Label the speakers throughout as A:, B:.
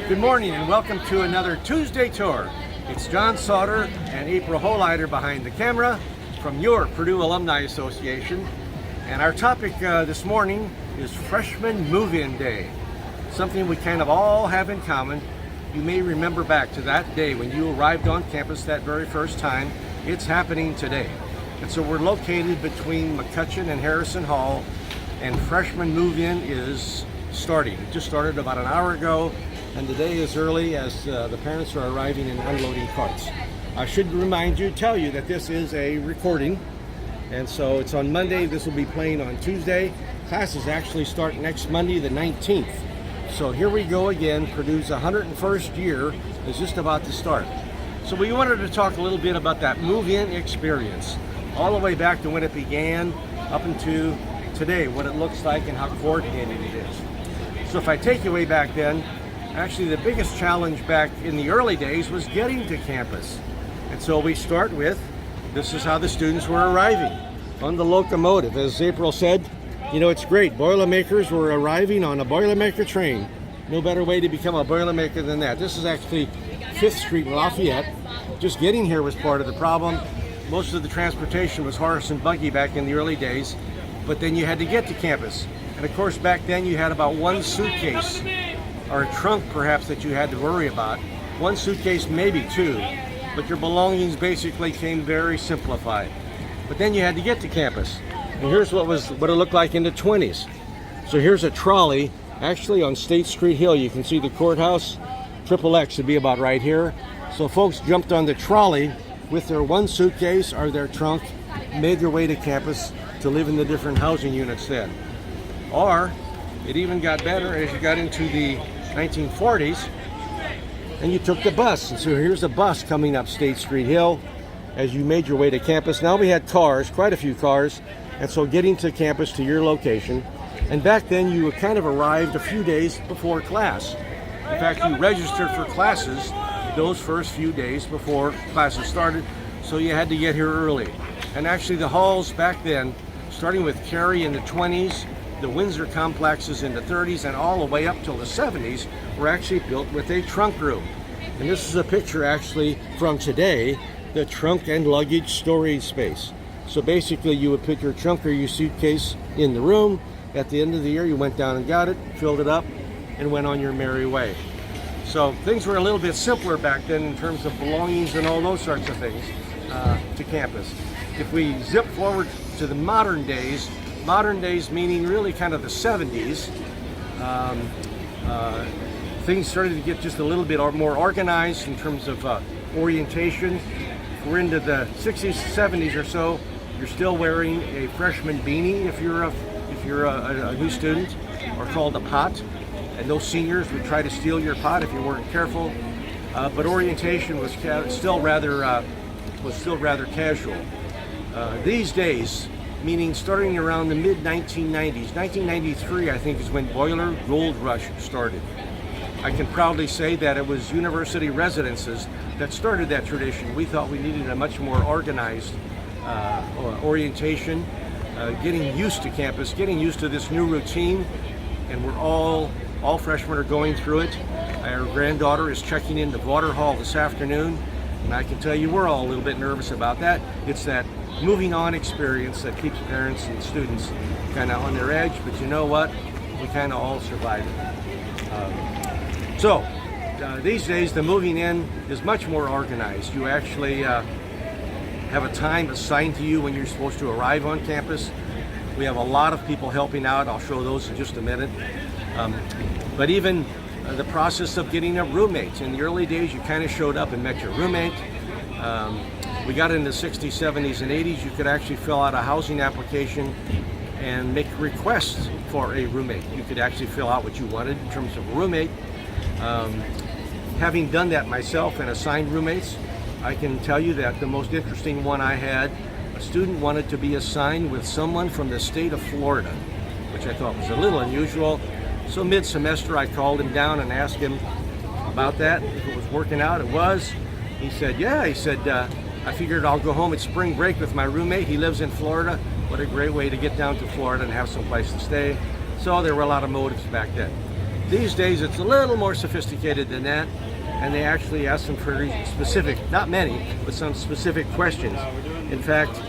A: Good morning and welcome to another Tuesday tour. It's John Sautter and April Hollider behind the camera from your Purdue Alumni Association. And our topic this morning is Freshman Move-In Day. Something we kind of all have in common. You may remember back to that day when you arrived on campus that very first time. It's happening today. And so we're located between McCutcheon and Harrison Hall, and Freshman Move-In is starting. It just started about an hour ago, and the day is early as the parents are arriving and unloading carts. I should tell you that this is a recording, and so it's on Monday. This will be playing on Tuesday. Classes actually start next Monday, the 19th. So here we go again. Purdue's 101st year is just about to start. So we wanted to talk a little bit about that move-in experience, all the way back to when it began up into today, what it looks like and how coordinated it is. So if I take you way back then, actually the biggest challenge back in the early days was getting to campus. And so we start with, this is how the students were arriving on the locomotive. As April said, you know, it's great. Boilermakers were arriving on a Boilermaker train. No better way to become a Boilermaker than that. This is actually 5th Street in Lafayette. Just getting here was part of the problem. Most of the transportation was horse and buggy back in the early days, but then you had to get to campus. And of course, back then you had about one suitcase or a trunk perhaps that you had to worry about. One suitcase, maybe two, but your belongings basically came very simplified. But then you had to get to campus. And here's what it looked like in the 20s. So here's a trolley, actually on State Street Hill. You can see the courthouse. XXX should be about right here. So folks jumped on the trolley with their one suitcase or their trunk, made their way to campus to live in the different housing units then. Or it even got better as you got into the 1940s and you took the bus. And so here's a bus coming up State Street Hill as you made your way to campus. Now we had cars, quite a few cars, and so getting to campus to your location. And back then you kind of arrived a few days before class. In fact, you registered for classes those first few days before classes started, so you had to get here early. And actually the halls back then, starting with Cary in the 20s, the Windsor complexes in the 30s, and all the way up till the 70s, were actually built with a trunk room. And this is a picture actually from today, the trunk and luggage storage space. So basically you would put your trunk or your suitcase in the room. At the end of the year you went down and got it, filled it up, and went on your merry way. So things were a little bit simpler back then in terms of belongings and all those sorts of things to campus. If we zip forward to the modern days meaning really kind of the 70s, things started to get just a little bit more organized in terms of orientation. If we're into the 60s, 70s or so, you're still wearing a freshman beanie if you're a new student, or called a pot. And those seniors would try to steal your pot if you weren't careful. But orientation was still rather casual. These days, meaning starting around the mid-1990s, 1993 I think is when Boiler Gold Rush started. I can proudly say that it was university residences that started that tradition. We thought we needed a much more organized orientation, getting used to campus, getting used to this new routine, and we're all freshmen are going through it. Our granddaughter is checking into Water Hall this afternoon, and I can tell you we're all a little bit nervous about that. It's that moving on experience that keeps parents and students kind of on their edge, but you know what? We kind of all survive it. These days the moving in is much more organized. You actually have a time assigned to you when you're supposed to arrive on campus. We have a lot of people helping out. I'll show those in just a minute. But even the process of getting a roommate. In the early days, you kind of showed up and met your roommate. We got in the 60s, 70s, and 80s. You could actually fill out a housing application and make requests for a roommate. You could actually fill out what you wanted in terms of a roommate. Having done that myself and assigned roommates, I can tell you that the most interesting one I had, a student wanted to be assigned with someone from the state of Florida, which I thought was a little unusual. So mid-semester I called him down and asked him about that, if it was working out. It was. He said, yeah. He said, I figured I'll go home at spring break with my roommate. He lives in Florida. What a great way to get down to Florida and have some place to stay. So there were a lot of motives back then. These days it's a little more sophisticated than that, and they actually ask them for specific, not many, but some specific questions. In fact,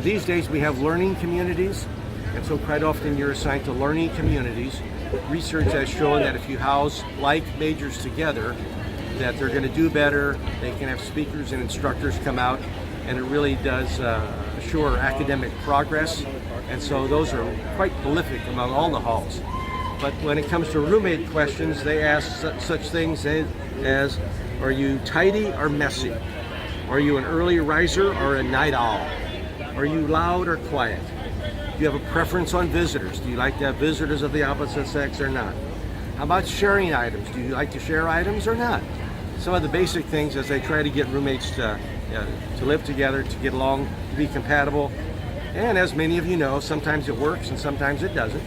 A: these days we have learning communities, and so quite often you're assigned to learning communities. Research has shown that if you house like majors together, that they're going to do better. They can have speakers and instructors come out, and it really does assure academic progress. And so those are quite prolific among all the halls. But when it comes to roommate questions, they ask such things as, are you tidy or messy? Are you an early riser or a night owl? Are you loud or quiet? Do you have a preference on visitors? Do you like to have visitors of the opposite sex or not? How about sharing items? Do you like to share items or not? Some of the basic things as they try to get roommates to live together, to get along, to be compatible. And as many of you know, sometimes it works and sometimes it doesn't.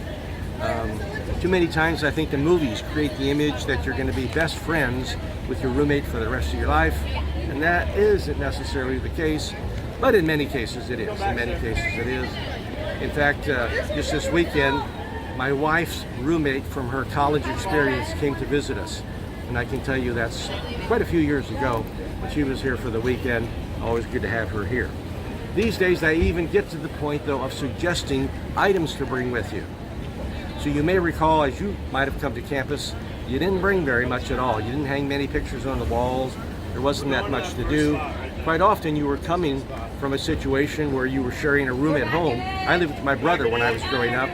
A: Too many times I think the movies create the image that you're going to be best friends with your roommate for the rest of your life, and that isn't necessarily the case, but in many cases it is. In many cases it is. In fact, just this weekend, my wife's roommate from her college experience came to visit us, and I can tell you that's quite a few years ago, but she was here for the weekend. Always good to have her here. These days I even get to the point though of suggesting items to bring with you. So you may recall, as you might have come to campus, you didn't bring very much at all. You didn't hang many pictures on the walls. There wasn't that much to do. Quite often you were coming from a situation where you were sharing a room at home. I lived with my brother when I was growing up.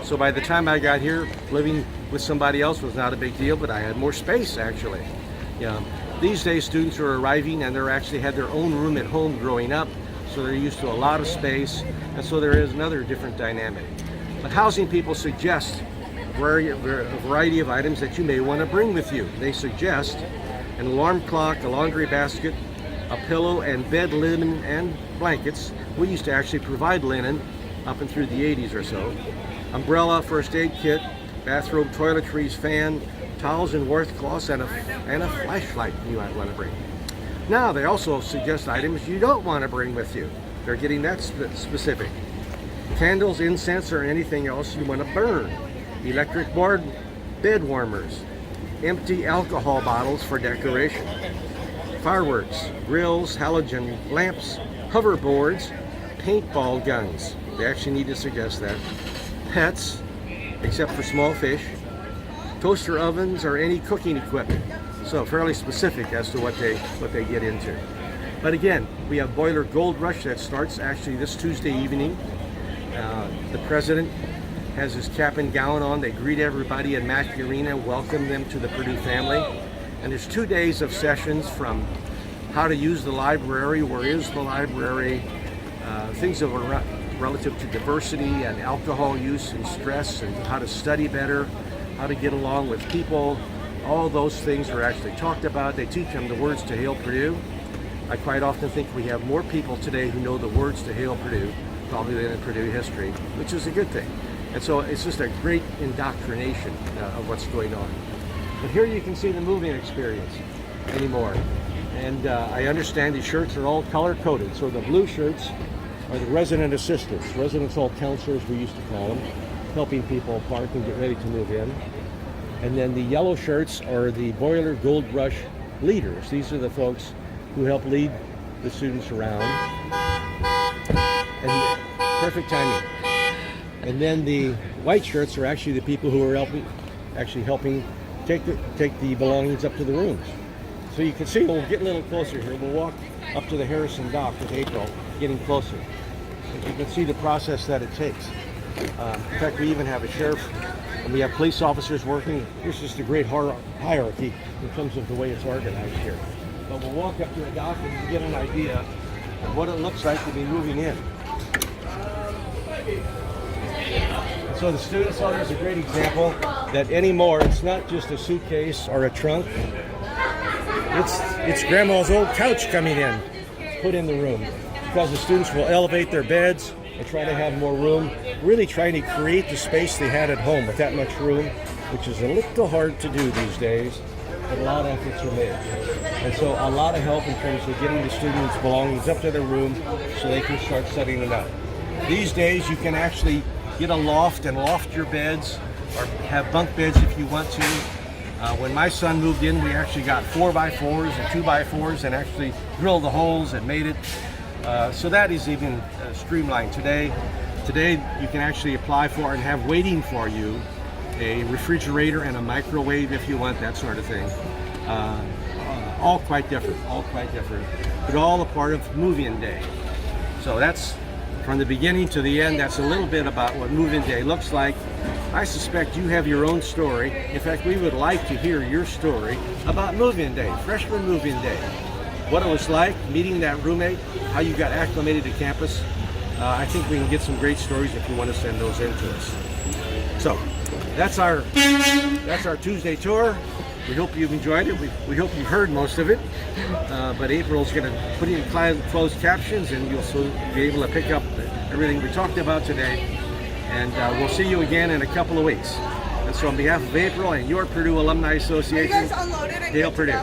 A: So by the time I got here, living with somebody else was not a big deal, but I had more space actually. These days students are arriving and they're actually had their own room at home growing up, so they're used to a lot of space, and so there is another different dynamic. But housing people suggest a variety of items that you may want to bring with you. They suggest an alarm clock, a laundry basket, a pillow and bed linen and blankets. We used to actually provide linen up and through the 80s or so. Umbrella, first aid kit, bathrobe, toiletries, fan, towels and washcloths, and a flashlight you might want to bring. Now they also suggest items you don't want to bring with you. They're getting that specific. Candles, incense, or anything else you want to burn. Electric board, bed warmers, empty alcohol bottles for decoration. Fireworks, grills, halogen lamps, hoverboards, paintball guns. They actually need to suggest that. Pets, except for small fish. Toaster ovens or any cooking equipment. So fairly specific as to what they get into. But again, we have Boiler Gold Rush that starts actually this Tuesday evening. The president has his cap and gown on. They greet everybody in Mackey Arena, welcome them to the Purdue family. And there's 2 days of sessions from how to use the library, where is the library, things that are relative to diversity and alcohol use and stress, and how to study better, how to get along with people. All those things are actually talked about. They teach them the words to Hail Purdue. I quite often think we have more people today who know the words to Hail Purdue probably than in Purdue history, which is a good thing. And so it's just a great indoctrination of what's going on. But here you can see the moving experience anymore. And I understand these shirts are all color-coded. So the blue shirts are the resident assistants, residence hall counselors we used to call them, helping people park and get ready to move in. And then the yellow shirts are the Boiler Gold Rush leaders. These are the folks who help lead the students around. And perfect timing. And then the white shirts are actually the people who are helping take the belongings up to the rooms. So you can see, we'll get a little closer here. We'll walk up to the Harrison dock with April, getting closer. And you can see the process that it takes. In fact, we even have a sheriff, and we have police officers working. There's just a great hierarchy in terms of the way it's organized here. But we'll walk up to the dock and get an idea of what it looks like to be moving in. So the student center is a great example that anymore it's not just a suitcase or a trunk. It's grandma's old couch coming in, put in the room, because the students will elevate their beds and try to have more room, really trying to create the space they had at home with that much room, which is a little hard to do these days, but a lot of efforts are made. And so a lot of help in terms of getting the students' belongings up to their room so they can start setting it up. These days you can actually get a loft and loft your beds or have bunk beds if you want to. When my son moved in, we actually got 4x4s and 2x4s and actually drilled the holes and made it. So that is even streamlined today. Today you can actually apply for and have waiting for you a refrigerator and a microwave if you want, that sort of thing. All quite different, but all a part of move-in day. So that's from the beginning to the end. That's a little bit about what move-in day looks like. I suspect you have your own story. In fact, we would like to hear your story about move-in day, freshman move-in day. What it was like, meeting that roommate, how you got acclimated to campus. I think we can get some great stories if you want to send those in to us. So that's our Tuesday tour. We hope you've enjoyed it. We hope you've heard most of it. But April's going to put in closed captions, and you'll so be able to pick up everything we talked about today. And we'll see you again in a couple of weeks. And so on behalf of April and your Purdue Alumni Association, Dale Purdue.